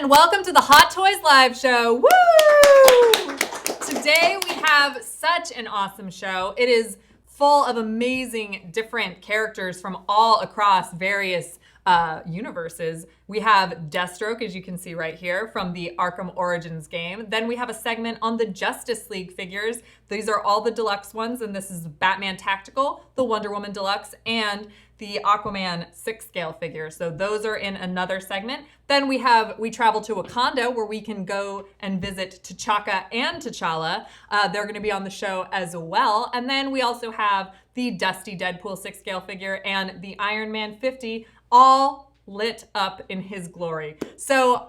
and welcome to the Hot Toys Live Show. Woo! Today we have such an awesome show. It is full of amazing different characters from all across various universes. We have Deathstroke, as you can see right here, from the Arkham Origins game. Then we have a segment on the Justice League figures. These are all the deluxe ones, and this is Batman Tactical, the Wonder Woman Deluxe, and the Aquaman 6-scale figure. So those are in another segment. Then we travel to Wakanda, where we can go and visit T'Chaka and T'Challa. They're going to be on the show as well. And then we also have the Dusty Deadpool 6-scale figure and the Iron Man 50, all lit up in his glory. So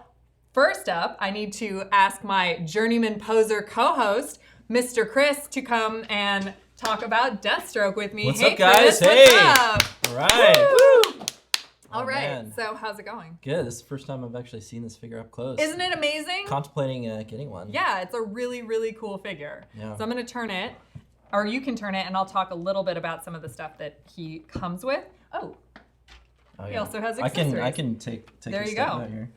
first up, I need to ask my journeyman poser co-host, Mr. Chris, to come and talk about Deathstroke with me. What's hey, up, guys? Chris, hey. What's up? All right. Woo! Oh, All right. man. So how's it going? Good. This is the first time I've actually seen this figure up close. Isn't it amazing? Contemplating getting one. Yeah, it's a really, really cool figure. Yeah. So I'm going to turn it, or you can turn it, and I'll talk a little bit about some of the stuff that he comes with. Oh, yeah. He also has accessories. I can take There a you step go. out here.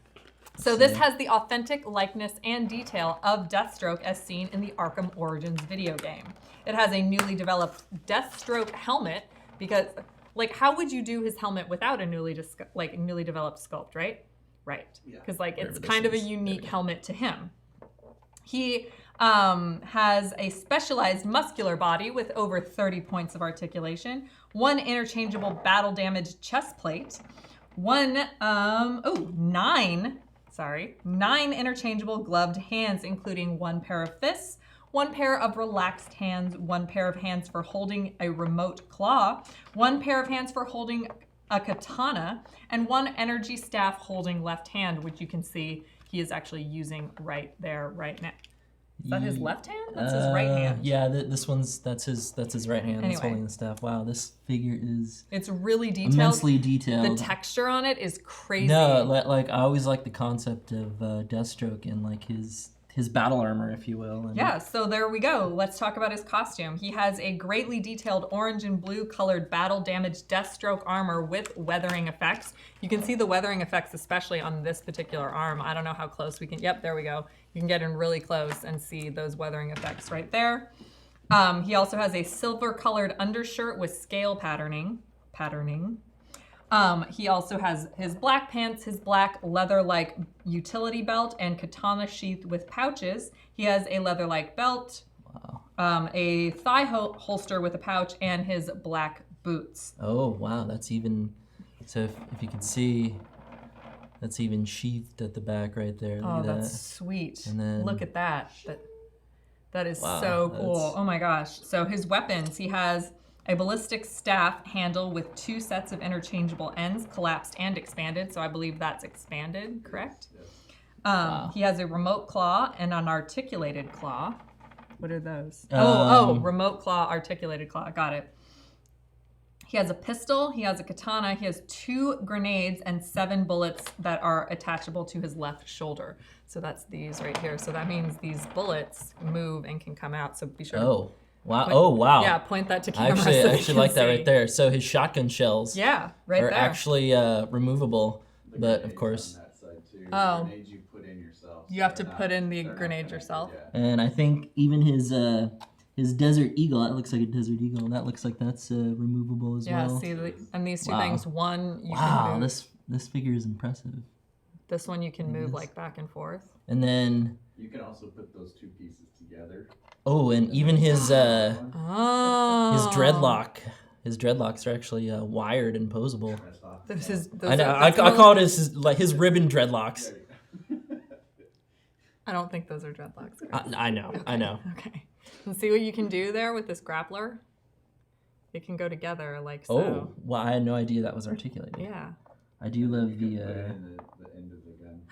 So this has the authentic likeness and detail of Deathstroke as seen in the Arkham Origins video game. It has a newly developed Deathstroke helmet because, like, how would you do his helmet without a newly developed sculpt, right? Right. Because, like, it's kind of a unique helmet to him. He has a specialized muscular body with over 30 points of articulation, one interchangeable battle damage chest plate, nine interchangeable gloved hands, including one pair of fists, one pair of relaxed hands, one pair of hands for holding a remote claw, one pair of hands for holding a katana, and one energy staff holding left hand, which you can see he is actually using right there, right now. Is that his left hand? That's his right hand. Yeah, that's his right hand. Anyway. That's holding the staff. Wow, this figure is It's really detailed. immensely detailed. The texture on it is crazy. No, like I always like the concept of Deathstroke and like his battle armor, if you will. And Yeah, so there we go. Let's talk about his costume. He has a greatly detailed orange and blue colored battle damage Deathstroke armor with weathering effects. You can see the weathering effects, especially on this particular arm. I don't know how close we can. Yep, there we go. You can get in really close and see those weathering effects right there. He also has a silver colored undershirt with scale patterning. He also has his black pants, his black leather-like utility belt, and katana sheath with pouches. He has a leather-like belt, a thigh holster with a pouch, and his black boots. Oh wow, that's even. So if you can see, that's even sheathed at the back right there. Look Oh, at that's that. sweet. And then- Look at that. That is Wow, so cool. that's- Oh my gosh. So his weapons, he has a ballistic staff handle with 2 sets of interchangeable ends, collapsed and expanded. So I believe that's expanded, correct? Wow. He has a remote claw and an articulated claw. What are those? Remote claw, articulated claw. Got it. He has a pistol, he has a katana, he has 2 grenades and 7 bullets that are attachable to his left shoulder. So that's these right here. So that means these bullets move and can come out. So be sure. Oh wow! Point, wow! Yeah, point that to I camera. actually, so I they actually can like that see. right there. So his shotgun shells Yeah, right are there. actually removable, but of course. On that side too. Oh. The grenades you put in yourself. You have to they're put in the they're not grenade connected, yourself. yeah. And I think even his Desert Eagle, that looks like a Desert Eagle. That looks like that's removable as Yeah, well. see, and these 2 Wow. things, one you Wow, can move. this figure is impressive. This one you can move Yes. like back and forth. And then You can also put those 2 pieces together. and even his Oh. dreadlocks are actually wired and posable. That's off. This is, I know. I call it his ribbon dreadlocks. I don't think those are dreadlocks. I know. I know. Okay. And see what you can do there with this grappler? It can go together like so. Oh, well, I had no idea that was articulated. Yeah. I do love You can the. put it in the end of the gun.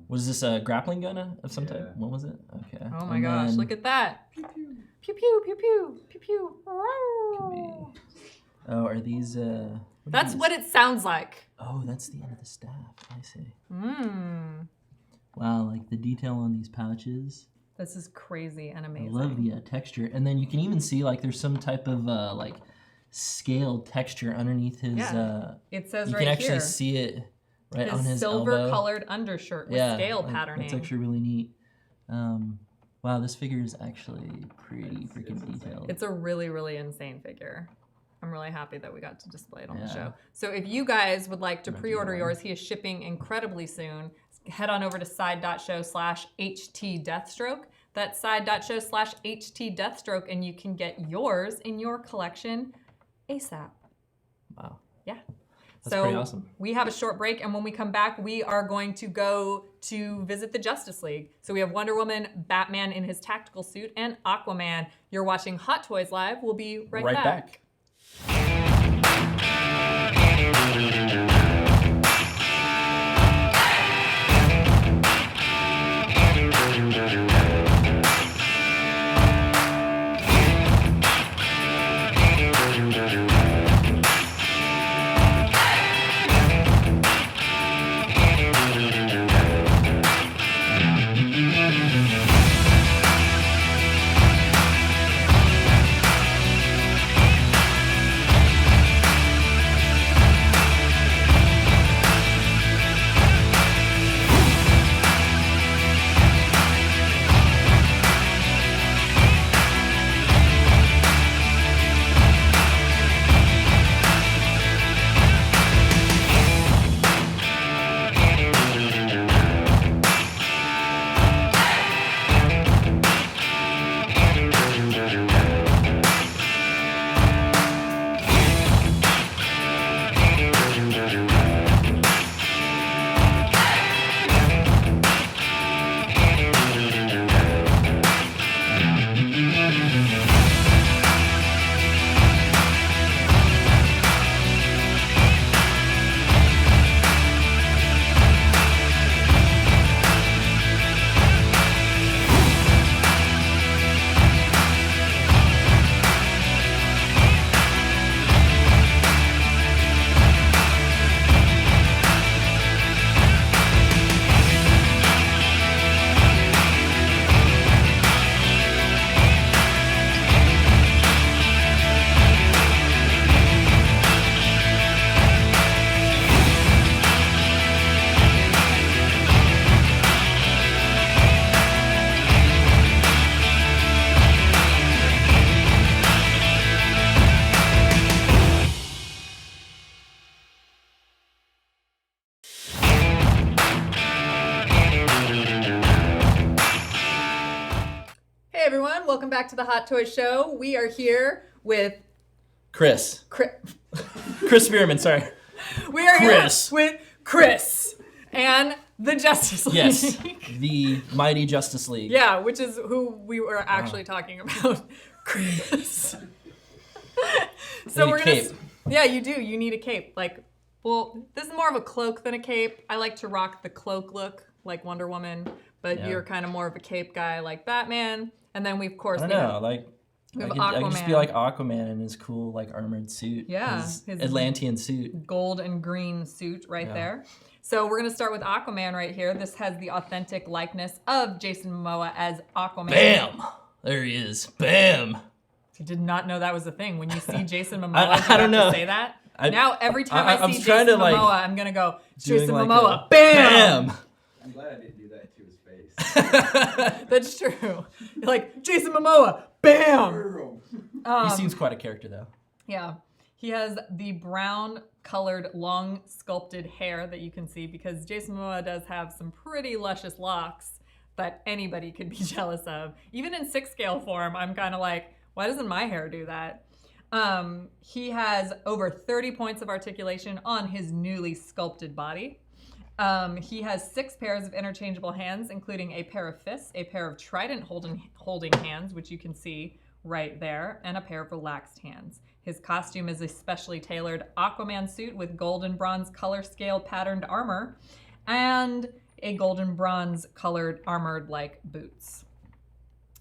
Was this a grappling gun of some Yeah. type? What was it? Okay. Oh my gosh, look at that. Pew pew, pew pew, pew pew. Oh, are these? That's what it sounds like. Oh, that's the end of the staff. I see. Mmm. Wow, like the detail on these pouches. This is crazy and I amazing. love the texture, and then you can even see like there's some type of like scaled texture underneath his. Yeah. It says you right can actually here. see it right on his silver elbow. colored undershirt with scale patterning. That's actually really neat. Wow, this figure is actually pretty freaking detailed. It's a really, really insane figure. I'm really happy that we got to display it on the Yeah. show. So if you guys would like to Might be pre-order one. yours, he is shipping incredibly soon. Head on over to side.show/HT Deathstroke. That's side.show/HT Deathstroke, and you can get yours in your collection ASAP. Wow. Yeah. That's pretty awesome. We have a short break, and when we come back, we are going to go to visit the Justice League. So we have Wonder Woman, Batman in his tactical suit, and Aquaman. You're watching Hot Toys Live. We'll be right back. Hey everyone, welcome back to the Hot Toys Show. We are here with Chris Spearman, sorry. We are Chris. here with Chris and the Justice League. Yes, the mighty Justice League. Yeah, which is who we were actually talking about. Chris. So Need a we're gonna. cape. Yeah, you do. You need a cape. Like, well, this is more of a cloak than a cape. I like to rock the cloak look, like Wonder Woman, but Yeah. you're kind of more of a cape guy, like Batman. And then we, of course, I we don't have- know, like we I have could just be Aquaman. like Aquaman in his cool like armored suit. Yeah, his his- Atlantean suit. gold and green suit right Yeah. there. So we're gonna start with Aquaman right here. This has the authentic likeness of Jason Momoa as Aquaman. Bam! There he is. Bam! I did not know that was a thing. When you see Jason Momoa, I do you don't have know. to say that? I- Now every time I I, was see trying Jason to, like, Momoa, I'm gonna go doing Jason like Momoa. a Bam! Bam! I'm glad I didn't do that to his face. That's true. You're like Jason Momoa. Bam! He seems quite a character though. Yeah. He has the brown colored long sculpted hair that you can see because Jason Momoa does have some pretty luscious locks that anybody could be jealous of. Even in 6-scale form, I'm kind of like, why doesn't my hair do that? He has over 30 points of articulation on his newly sculpted body. He has 6 pairs of interchangeable hands, including a pair of fists, a pair of trident holding hands, which you can see right there, and a pair of relaxed hands. His costume is a specially tailored Aquaman suit with gold and bronze color scale patterned armor and a golden bronze colored armored like boots.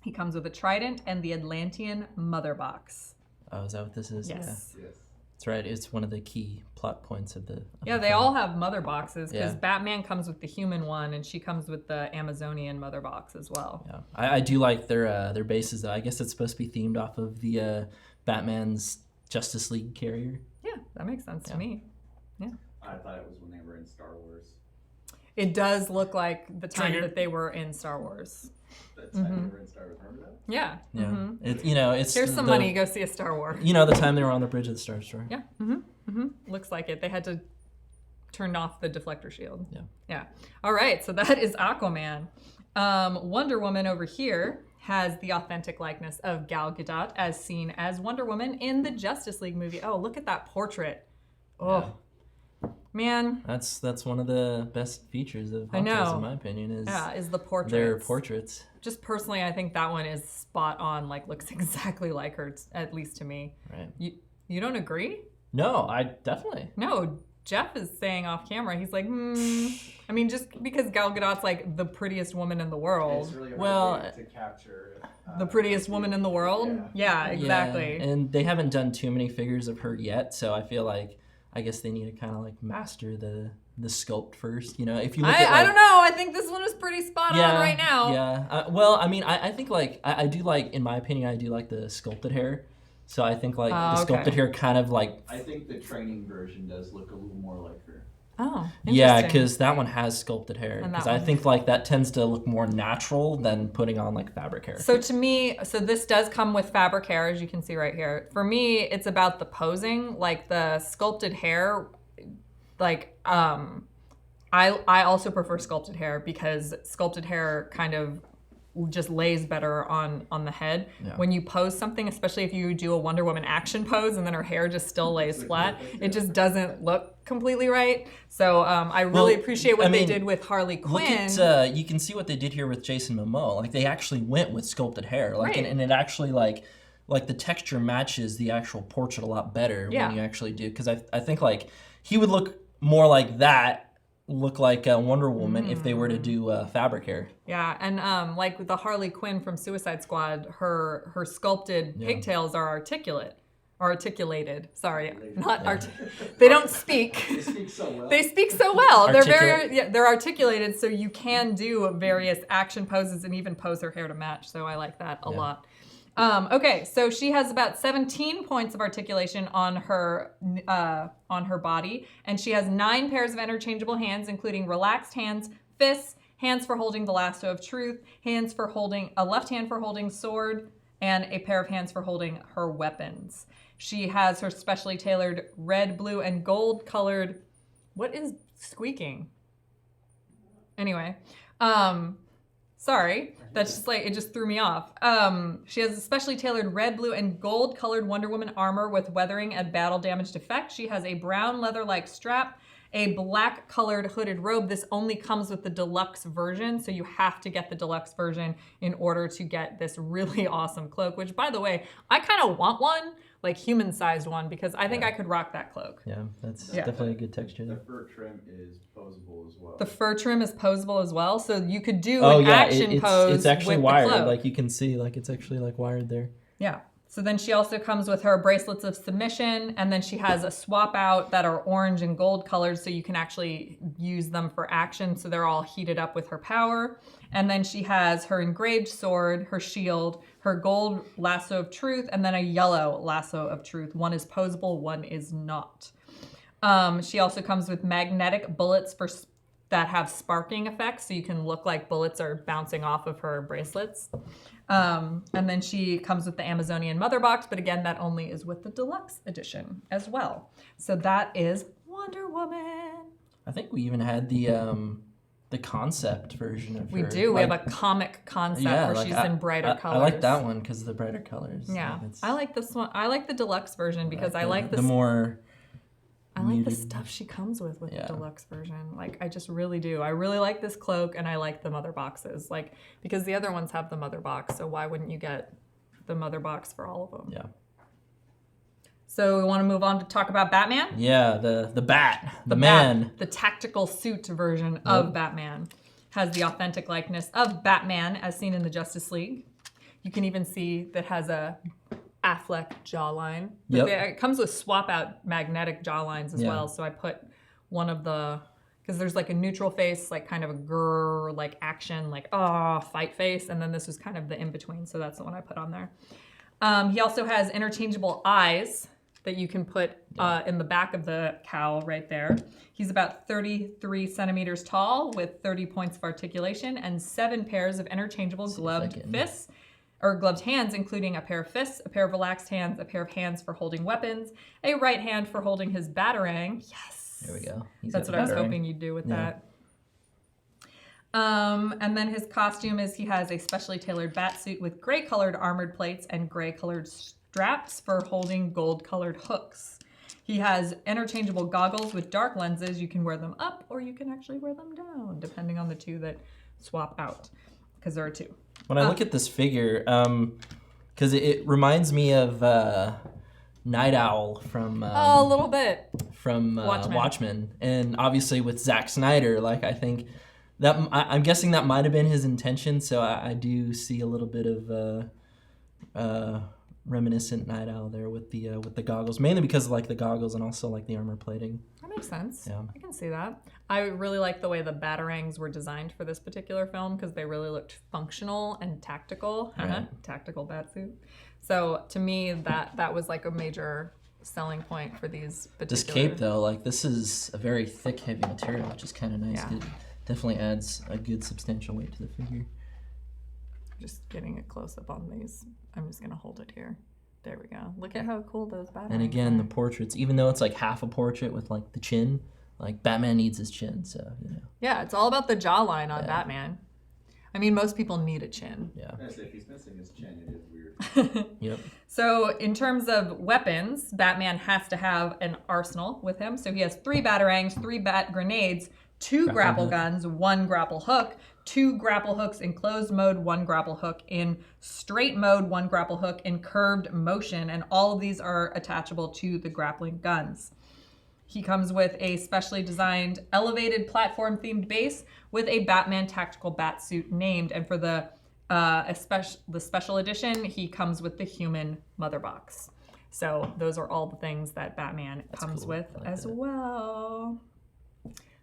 He comes with a trident and the Atlantean mother box. Oh, is that what this is? Yes. Yeah. Yes. That's right. It's one of the key plot points of the. Yeah, they all have mother boxes because Yeah. Batman comes with the human one and she comes with the Amazonian mother box as well. Yeah, I do like their bases though. I guess it's supposed to be themed off of the Batman's Justice League carrier. Yeah, that makes sense to Yeah. me. Yeah. I thought it was when they were in Star Wars. It does look like the time Trigger. that they were in Star Wars. That time they were in Star Wars. Remember that? Yeah. Yeah. Mm-hmm. It's Here's some money. Go see a Star Wars. The time they were on the bridge of the Star Destroyer. Yeah. Looks like it. They had to turn off the deflector shield. Yeah. All right. So that is Aquaman. Wonder Woman over here has the authentic likeness of Gal Gadot as seen as Wonder Woman in the Justice League movie. Oh, look at that portrait. Oh, man. That's one of the best features of Hot Tubs, in my opinion, is the portraits. Their portraits. Just personally, I think that one is spot on. Like, looks exactly like her, at least to me. Right. You don't agree? No, I definitely. No, Jeff is saying off camera, he's like, I mean, just because Gal Gadot's like the prettiest woman in the world. It's really hard to capture the prettiest woman in the world? Yeah, exactly. Yeah. And they haven't done too many figures of her yet, so I feel like I guess they need to kind of like master the sculpt first. If you look at I don't know. I think this one is pretty spot on right now. Yeah. Well, I mean, I think like I do like, in my opinion, I do like the sculpted hair. So I think like the sculpted hair kind of like. I think the training version does look a little more like her. Oh, interesting. Yeah, because that one has sculpted hair. And Because I think like that tends to look more natural than putting on like fabric hair. So to me, this does come with fabric hair, as you can see right here. For me, it's about the posing, like the sculpted hair. Like I also prefer sculpted hair because sculpted hair kind of just lays better on the head. Yeah. When you pose something, especially if you do a Wonder Woman action pose and then her hair just still lays flat, it just doesn't look completely right. So I really appreciate what they did with Harley Quinn. Look at, you can see what they did here with Jason Momoa. Like they actually went with sculpted hair. Like and it actually like the texture matches the actual portrait a lot better when you actually do. Because I think like he would look more like that. Look like Wonder Woman if they were to do fabric hair. Yeah, and like the Harley Quinn from Suicide Squad, her sculpted pigtails are articulated. Sorry, not They don't speak. They speak so well. They speak so well. They're articulated, so you can do various action poses and even pose her hair to match. So I like that a lot. Okay, so she has about 17 points of articulation on her body, and she has 9 pairs of interchangeable hands, including relaxed hands, fists, hands for holding the lasso of truth, hands for holding a left hand for holding sword, and a pair of hands for holding her weapons. She has her specially tailored red, blue, and gold colored. What is squeaking? Anyway, sorry, that's just like, it just threw me off. She has a specially tailored red, blue, and gold colored Wonder Woman armor with weathering and battle damaged effect. She has a brown leather-like strap, a black colored hooded robe. This only comes with the deluxe version, so you have to get the deluxe version in order to get this really awesome cloak, which by the way, I kind of want one, like human-sized one, because I think I could rock that cloak. Yeah, that's definitely a good texture The there. fur trim is posable as well. The fur trim is posable as well, so you could do an action pose. It's actually with wired. The cloak. Like you can see, like it's actually like wired there. Yeah. So then she also comes with her bracelets of submission, and then she has a swap out that are orange and gold colored, so you can actually use them for action. So they're all heated up with her power. And then she has her engraved sword, her shield, her gold lasso of truth, and then a yellow lasso of truth. One is posable, one is not. She also comes with magnetic bullets that have sparking effects, so you can look like bullets are bouncing off of her bracelets. And then she comes with the Amazonian mother box, but again, that only is with the deluxe edition as well. So that is Wonder Woman. I think we even had the concept version of her. We do. We have a comic concept where she's in brighter colors. I like that one because of the brighter colors. Yeah, I like this one. I like the deluxe version because I like the more. I like the stuff she comes with the deluxe version. Like, I just really do. I really like this cloak, and I like the mother boxes. Like, because the other ones have the mother box, so why wouldn't you get the mother box for all of them? Yeah. So we want to move on to talk about Batman? Yeah, the Bat, the man. Bat, the tactical suit version of Batman has the authentic likeness of Batman as seen in the Justice League. You can even see that has a Affleck jawline. Yep. It comes with swap out magnetic jawlines as well. So I put one of the, because there's like a neutral face, like kind of a grrr, like action, like fight face. And then this was kind of the in-between. So that's the one I put on there. He also has interchangeable eyes. that you can put in the back of the cowl right there. He's about 33 centimeters tall with 30 points of articulation and 7 pairs of interchangeable gloved fists. Or gloved hands, including a pair of fists, a pair of relaxed hands, a pair of hands for holding weapons, a right hand for holding his batarang. Yes. There we go. That's what I was hoping you'd do with that. And then his costume is he has a specially tailored batsuit with gray colored armored plates and gray colored straps for holding gold colored hooks. He has interchangeable goggles with dark lenses. You can wear them up or you can actually wear them down, depending on the two that swap out, because there are 2. When I look at this figure, because it reminds me of Night Owl from a little bit from Watchmen, and obviously with Zack Snyder, like I think that I'm guessing that might have been his intention. So I do see a little bit of reminiscent Night Owl there with the goggles, mainly because of like the goggles and also like the armor plating. That makes sense. Yeah. I can see that. I really like the way the batarangs were designed for this particular film because they really looked functional and tactical. Right. Tactical batsuit. So to me, that was like a major selling point for these particular... This cape though, like this is a very thick, heavy material, which is kind of nice. Yeah. It definitely adds a good substantial weight to the figure. Just getting a close up on these. I'm just gonna hold it here. There we go. Look at how cool those batarangs And again, are. the portraits, even though it's like half a portrait with like the chin, like Batman needs his chin, so you know. Yeah, it's all about the jawline on Batman. I mean, most people need a chin. Yeah. If he's missing his chin, it is weird. Yep. So in terms of weapons, Batman has to have an arsenal with him. So he has 3 batarangs, 3 bat grenades, 2 grapple guns, 1 grapple hook, 2 grapple hooks in closed mode, 1 grapple hook in straight mode, 1 grapple hook in curved motion, and all of these are attachable to the grappling guns. He comes with a specially designed elevated platform themed base with a Batman tactical batsuit named, and for the special edition, he comes with the human mother box. So those are all the things that Batman comes with as well.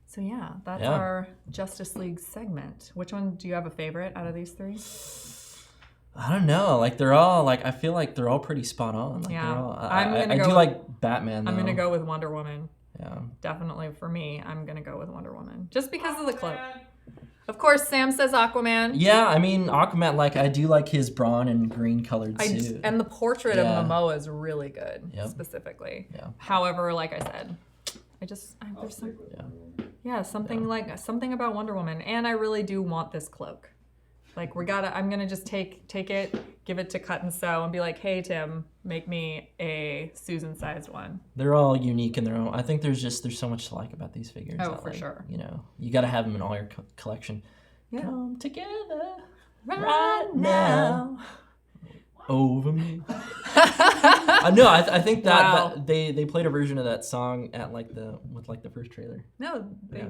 So yeah, that's our Justice League segment. Which one do you have a favorite out of these 3? I don't know. Like they're all like I feel like they're all pretty spot on. Like, Yeah. they're all, I do like Batman though. I'm gonna go with Wonder Woman. Yeah. Definitely for me, I'm gonna go with Wonder Woman. Just because of the cloak. Of course, Sam says Aquaman. Yeah, I mean Aquaman, like I do like his brawn and green colored suit. And the portrait of Momoa is really good, specifically. Yeah. However, like I said, there's some, something about Wonder Woman, and I really do want this cloak. Like I'm gonna just take it, give it to Cut and Sew, and be like, hey Tim, make me a Susan-sized one. They're all unique in their own. I think there's so much to like about these figures. Oh, for sure. You know, you got to have them in all your collection. Yeah. Come together right now. Over me. No, I think that they played a version of that song at with the first trailer. No, they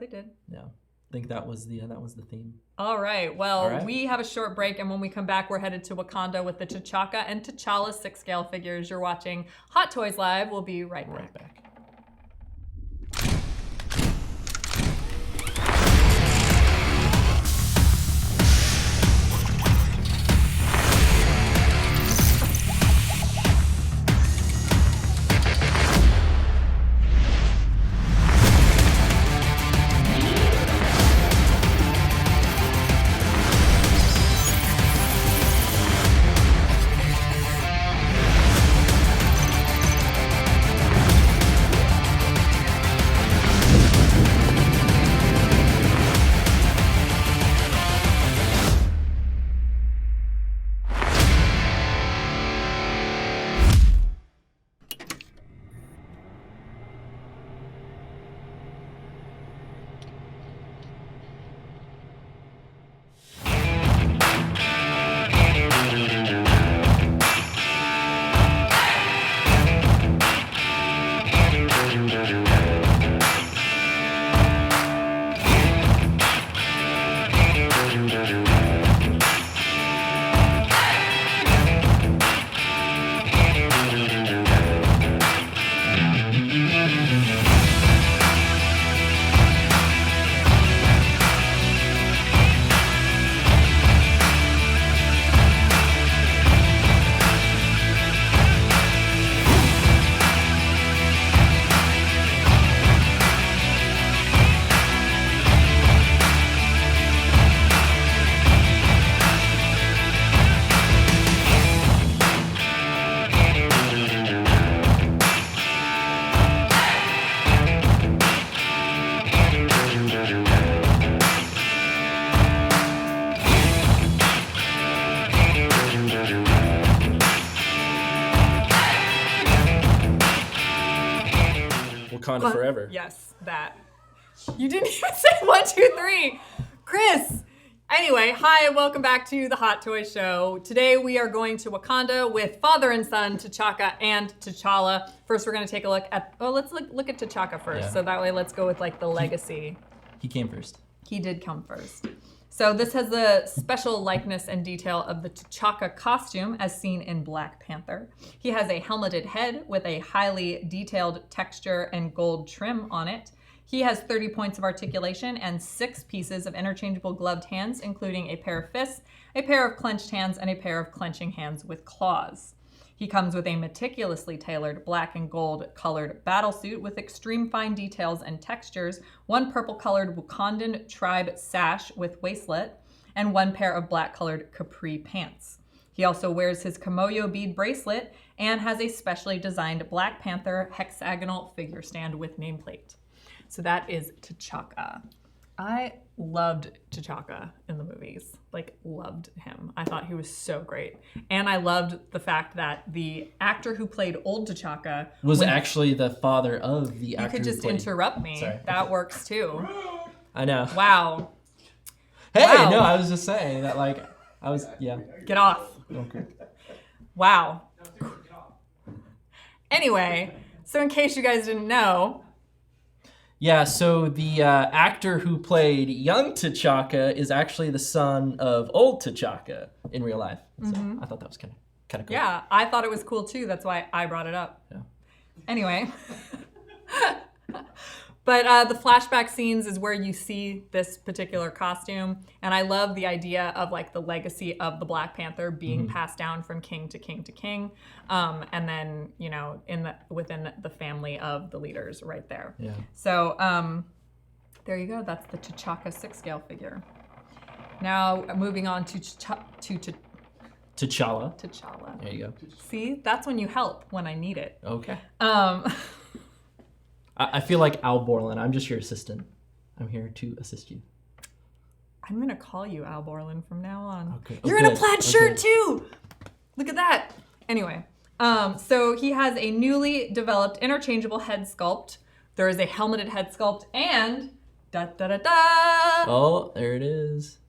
did. Yeah. I think that was the theme. All right. Well, we have a short break, and when we come back, we're headed to Wakanda with the T'Chaka and T'Challa 6-scale figures. You're watching Hot Toys Live. We'll be right back. Wakanda forever. Yes, that. You didn't even say 1, 2, 3. Chris! Anyway, hi, welcome back to the Hot Toy Show. Today we are going to Wakanda with father and son, T'Chaka and T'Challa. First we're going to take a look at, let's look at T'Chaka first. Yeah. So that way let's go with like the legacy. He came first. He did come first. So this has the special likeness and detail of the T'Chaka costume as seen in Black Panther. He has a helmeted head with a highly detailed texture and gold trim on it. He has 30 points of articulation and 6 pieces of interchangeable gloved hands, including a pair of fists, a pair of clenched hands, and a pair of clenching hands with claws. He comes with a meticulously tailored black and gold colored battlesuit with extreme fine details and textures, 1 purple colored Wakandan tribe sash with waistlet, and 1 pair of black colored capri pants. He also wears his Kimoyo bead bracelet and has a specially designed Black Panther hexagonal figure stand with nameplate. So that is T'Chaka. I loved T'Chaka in the movies. Like, loved him. I thought he was so great. And I loved the fact that the actor who played old T'Chaka was actually the father of the actor. You could just who played... interrupt me. Sorry. That works too. I know. Wow. Hey, Wow. no, I was just saying that, like, yeah. Get off. Okay. Wow. Anyway, so in case you guys didn't know, yeah, so the actor who played young T'Chaka is actually the son of old T'Chaka in real life. So I thought that was kind of cool. yeah, I thought it was cool too. That's why I brought it up. Yeah. Anyway. But the flashback scenes is where you see this particular costume. And I love the idea of like the legacy of the Black Panther being passed down from king to king to king. And then, you know, within the family of the leaders right there. Yeah. So there you go. That's the T'Chaka 6-scale figure. Now moving on to T'Challa. T'Challa. There you go. See, that's when you help when I need it. Okay. I feel like Al Borland. I'm just your assistant. I'm here to assist you. I'm going to call you Al Borland from now on. Okay. You're in a plaid shirt too! Look at that! Anyway, so he has a newly developed interchangeable head sculpt. There is a helmeted head sculpt and da-da-da-da! Oh, there it is.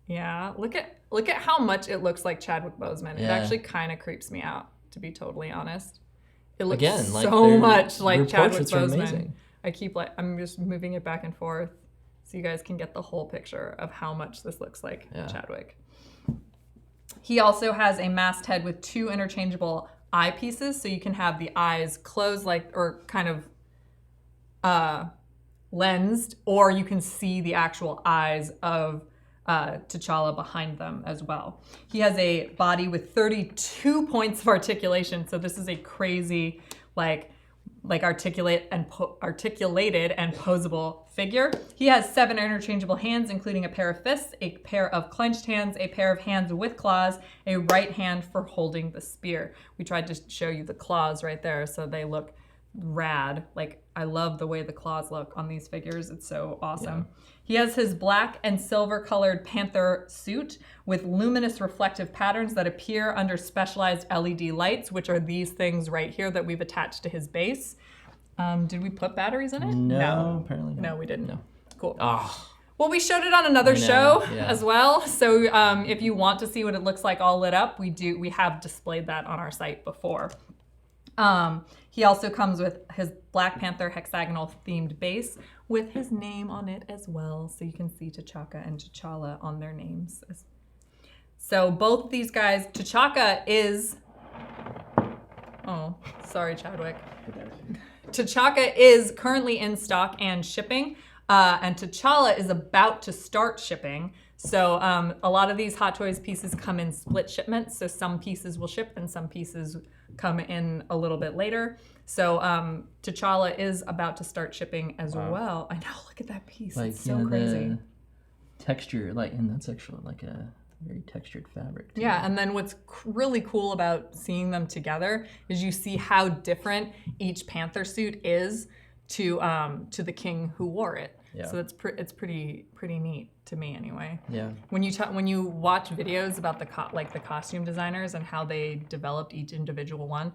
Yeah, look at how much it looks like Chadwick Boseman. It Yeah. actually kind of creeps me out, to be totally honest. It looks Again, like so much like Chadwick portraits are Boseman. amazing. I'm just moving it back and forth so you guys can get the whole picture of how much this looks like Chadwick. He also has a masked head with 2 interchangeable eyepieces, so you can have the eyes closed like, or kind of lensed, or you can see the actual eyes of T'Challa behind them as well. He has a body with 32 points of articulation, so this is a crazy, like articulated and posable figure. He has 7 interchangeable hands, including a pair of fists, a pair of clenched hands, a pair of hands with claws, a right hand for holding the spear. We tried to show you the claws right there, so they look rad. Like, I love the way the claws look on these figures. It's so awesome. Yeah. He has his black and silver colored Panther suit with luminous reflective patterns that appear under specialized LED lights, which are these things right here that we've attached to his base. Did we put batteries in it? No, apparently not. No, we didn't. No. Cool. Oh. Well, we showed it on another show as well. So if you want to see what it looks like all lit up, we have displayed that on our site before. He also comes with his Black Panther hexagonal themed base with his name on it as well. So you can see T'Chaka and T'Challa on their names. So both of these guys, T'Chaka is, oh, sorry, Chadwick. T'Chaka is currently in stock and shipping, and T'Challa is about to start shipping. So a lot of these Hot Toys pieces come in split shipments. So some pieces will ship and some pieces come in a little bit later. So T'Challa is about to start shipping as well. I know, look at that piece. Like, it's so crazy. The texture, like, and that's actually like a very textured fabric too. Yeah, and then what's really cool about seeing them together is you see how different each Panther suit is to the king who wore it. Yeah. So it's pretty neat to me anyway. Yeah. When you watch videos about the costume designers and how they developed each individual one,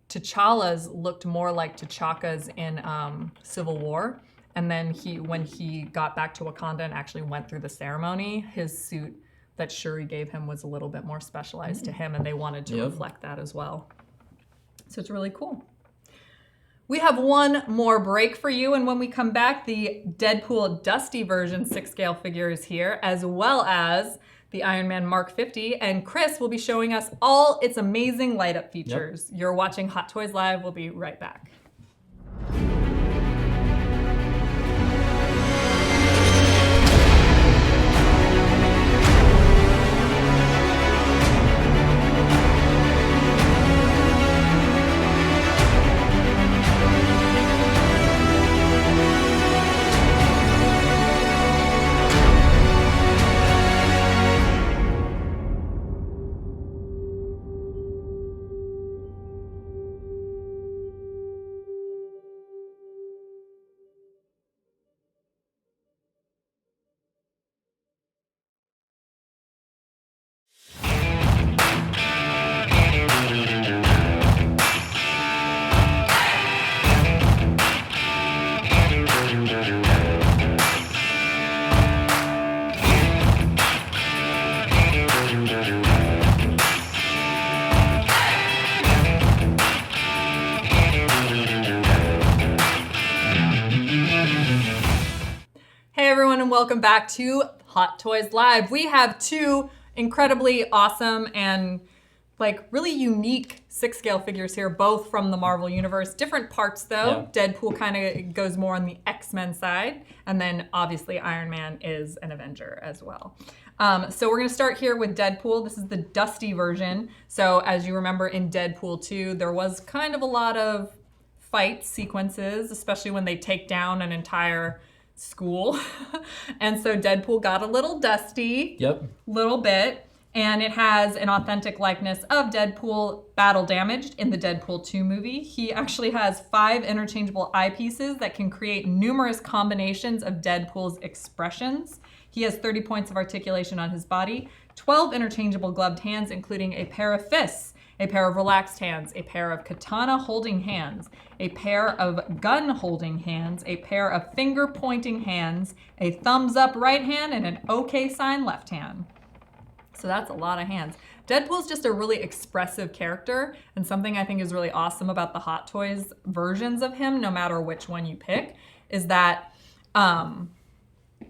T'Challa's looked more like T'Chaka's in Civil War. And then when he got back to Wakanda and actually went through the ceremony, his suit that Shuri gave him was a little bit more specialized to him, and they wanted to reflect that as well. So it's really cool. We have one more break for you, and when we come back, the Deadpool Dusty version 6-scale figure is here, as well as the Iron Man Mark 50, and Chris will be showing us all its amazing light-up features. You're watching Hot Toys Live. We'll be right back. Welcome back to Hot Toys Live. We have two incredibly awesome and like really unique 6-scale figures here, both from the Marvel Universe. Different parts though. Yeah. Deadpool kind of goes more on the X-Men side, and then obviously Iron Man is an Avenger as well. So we're gonna start here with Deadpool. This is the Dusty version. So as you remember in Deadpool 2, there was kind of a lot of fight sequences, especially when they take down an entire school. And so Deadpool got a little dusty, little bit, and it has an authentic likeness of Deadpool battle damaged in the Deadpool 2 movie. He actually has 5 interchangeable eyepieces that can create numerous combinations of Deadpool's expressions. He has 30 points of articulation on his body, 12 interchangeable gloved hands, including a pair of fists, a pair of relaxed hands, a pair of katana holding hands, a pair of gun holding hands, a pair of finger pointing hands, a thumbs up right hand, and an OK sign left hand. So that's a lot of hands. Deadpool's just a really expressive character, and something I think is really awesome about the Hot Toys versions of him, no matter which one you pick, is that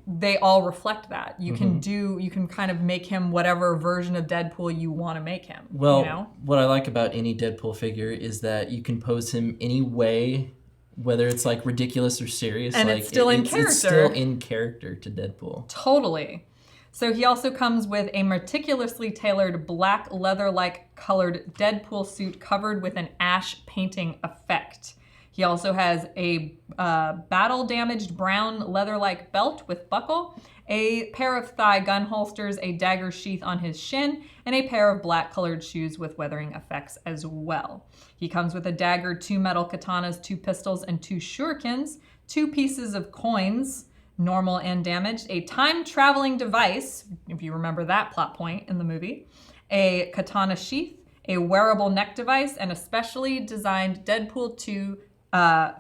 they all reflect that. You can kind of make him whatever version of Deadpool you want to make him. Well, you know? What I like about any Deadpool figure is that you can pose him any way, whether it's like ridiculous or serious. And like, it's still in character. It's still in character to Deadpool. Totally. So he also comes with a meticulously tailored black leather-like colored Deadpool suit covered with an ash painting effect. He also has a battle-damaged brown leather-like belt with buckle, a pair of thigh gun holsters, a dagger sheath on his shin, and a pair of black-colored shoes with weathering effects as well. He comes with a dagger, 2 metal katanas, 2 pistols, and 2 shurikens, 2 pieces of coins, normal and damaged, a time-traveling device, if you remember that plot point in the movie, a katana sheath, a wearable neck device, and a specially designed Deadpool 2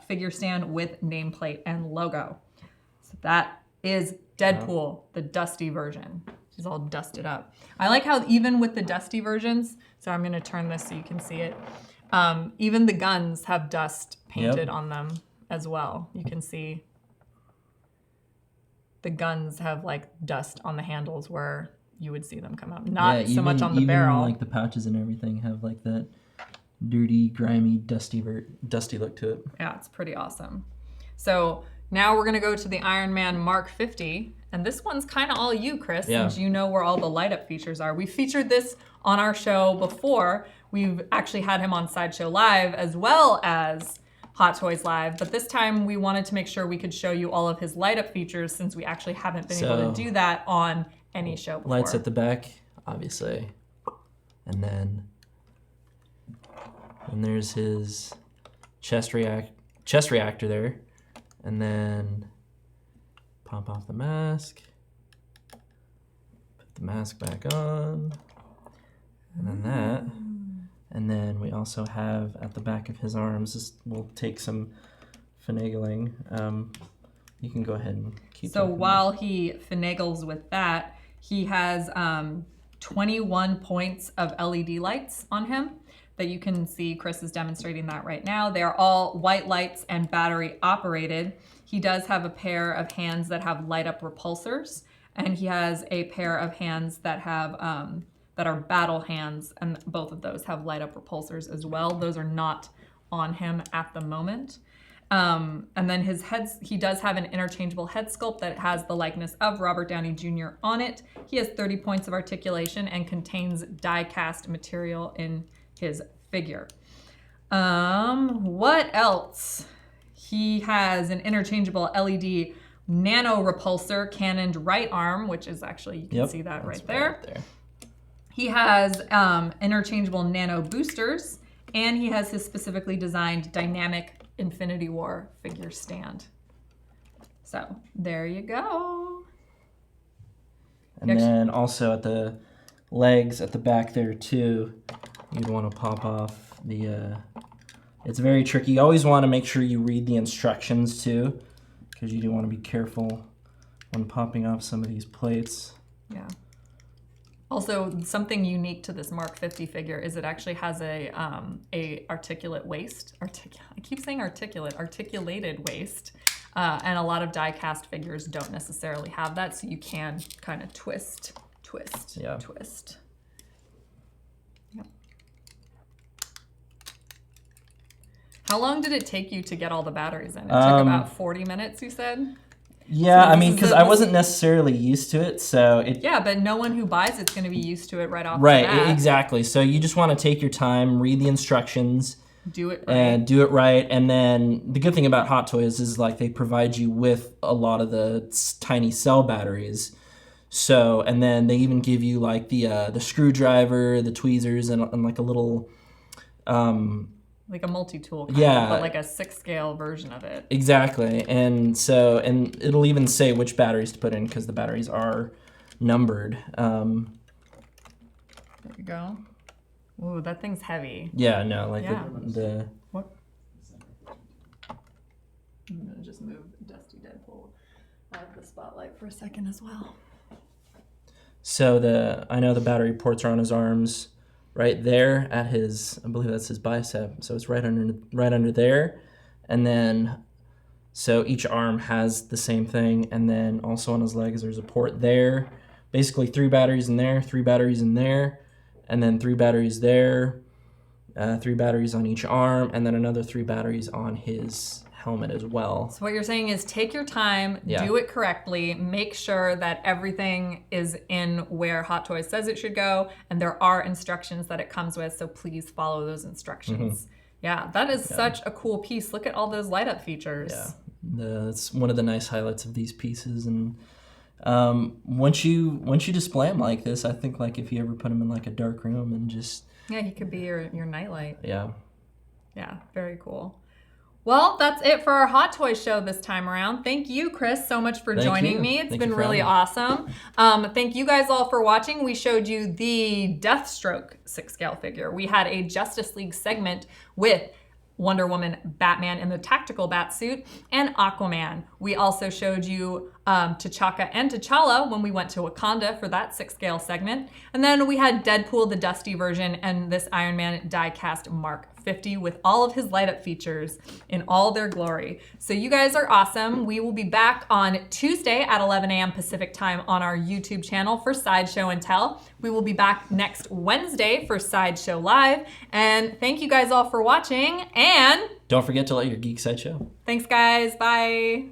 figure stand with nameplate and logo. So that is Deadpool, the dusty version. He's all dusted up. I like how even with the dusty versions, so I'm going to turn this so you can see it, even the guns have dust painted on them as well. You can see the guns have like dust on the handles where you would see them come out. Not so much on the barrel. Like the pouches and everything have like that dirty, grimy, dusty look to it. Yeah, it's pretty awesome. So now we're gonna go to the Iron Man Mark 50, and this one's kind of all you, Chris, since you know where all the light up features are. We featured this on our show before. We've actually had him on Sideshow Live as well as Hot Toys Live, but this time we wanted to make sure we could show you all of his light up features since we actually haven't been able to do that on any show before. Lights at the back, obviously, and then there's his chest reactor there, and then pop off the mask, put the mask back on, and then And then we also have at the back of his arms, this will take some finagling. You can go ahead and keep So talking. while he finagles with that, he has 21 points of LED lights on him that you can see. Chris is demonstrating that right now. They are all white lights and battery operated. He does have a pair of hands that have light up repulsors, and he has a pair of hands that have that are battle hands, and both of those have light up repulsors as well. Those are not on him at the moment. And then his head, he does have an interchangeable head sculpt that has the likeness of Robert Downey Jr. on it. He has 30 points of articulation and contains die-cast material in his figure. What else? He has an interchangeable LED nano repulsor cannoned right arm, which is actually, you can see that right there. He has interchangeable nano boosters, and he has his specifically designed dynamic Infinity War figure stand. So there you go. And then also at the legs at the back there too, you'd want to pop off the, it's very tricky. You always want to make sure you read the instructions too, because you do want to be careful when popping off some of these plates. Yeah. Also, something unique to this Mark 50 figure is it actually has a articulate waist. I keep saying articulated waist. And a lot of die-cast figures don't necessarily have that, so you can kind of twist. Yeah. Twist. Yep. How long did it take you to get all the batteries in? It took about 40 minutes, you said? Yeah, So I mean, because I wasn't necessarily used to it, so it... Yeah, but no one who buys it's going to be used to it right off the Right, bat. exactly. So you just want to take your time, read the instructions, do it right. and do it right. And then the good thing about Hot Toys is like they provide you with a lot of the tiny cell batteries. So, and then they even give you like the screwdriver, the tweezers, and like a little... like a multi-tool kind yeah, of, but like a 6-scale version of it. Exactly. And so, and it'll even say which batteries to put in because the batteries are numbered. There you go. Ooh, that thing's heavy. Yeah, no, like Yeah. the What? I'm gonna just move Dusty Deadpool out of the spotlight for a second as well. So I know the battery ports are on his arms. Right there at his, I believe that's his bicep. So it's right under there. And then, so each arm has the same thing. And then also on his legs, there's a port there. Basically 3 batteries in there, 3 batteries in there, and then 3 batteries there, 3 batteries on each arm, and then another 3 batteries on his helmet as well. So what you're saying is take your time, do it correctly, make sure that everything is in where Hot Toys says it should go, and there are instructions that it comes with, so please follow those instructions. Mm-hmm. Yeah, that is such a cool piece. Look at all those light up features. Yeah, that's one of the nice highlights of these pieces. And once you display them like this, I think like if you ever put them in like a dark room and just... Yeah, he could be your nightlight. Yeah. Yeah, very cool. Well, that's it for our Hot Toys show this time around. Thank you, Chris, so much for joining me. It's been really awesome. Thank you guys all for watching. We showed you the Deathstroke 6-scale figure. We had a Justice League segment with Wonder Woman, Batman in the tactical Batsuit, and Aquaman. We also showed you T'Chaka and T'Challa when we went to Wakanda for that 6-scale segment. And then we had Deadpool, the Dusty version, and this Iron Man die-cast Mark 50 with all of his light-up features in all their glory. So you guys are awesome. We will be back on Tuesday at 11 a.m. Pacific time on our YouTube channel for Sideshow and Tell. We will be back next Wednesday for Sideshow Live. And thank you guys all for watching. And don't forget to let your geek side show. Thanks, guys. Bye.